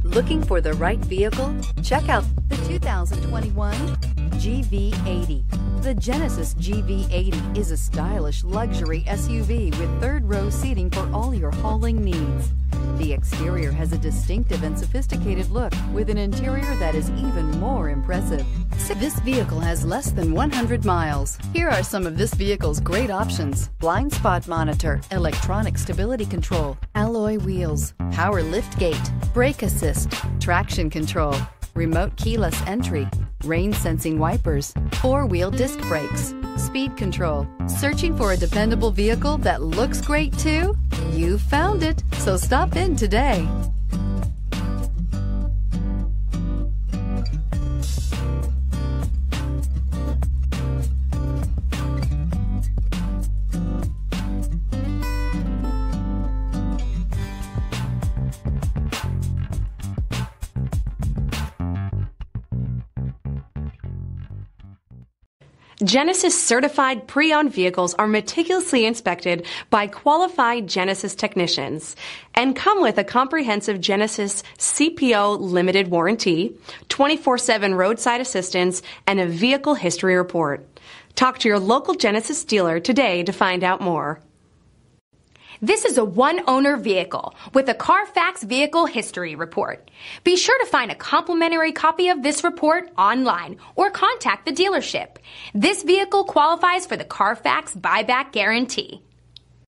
Looking for the right vehicle? Check out the 2021 GV80. The Genesis GV80 is a stylish luxury SUV with third-row seating for all your hauling needs. The exterior has a distinctive and sophisticated look with an interior that is even more impressive. This vehicle has less than 100 miles. Here are some of this vehicle's great options: blind spot monitor, electronic stability control, alloy wheels, power liftgate, brake assist, traction control, remote keyless entry, rain sensing wipers, four-wheel disc brakes, speed control. Searching for a dependable vehicle that looks great too? You found it, so stop in today. Genesis certified pre-owned vehicles are meticulously inspected by qualified Genesis technicians and come with a comprehensive Genesis CPO limited warranty, 24/7 roadside assistance, and a vehicle history report. Talk to your local Genesis dealer today to find out more. This is a one-owner vehicle with a CARFAX Vehicle History Report. Be sure to find a complimentary copy of this report online or contact the dealership. This vehicle qualifies for the CARFAX Buyback Guarantee.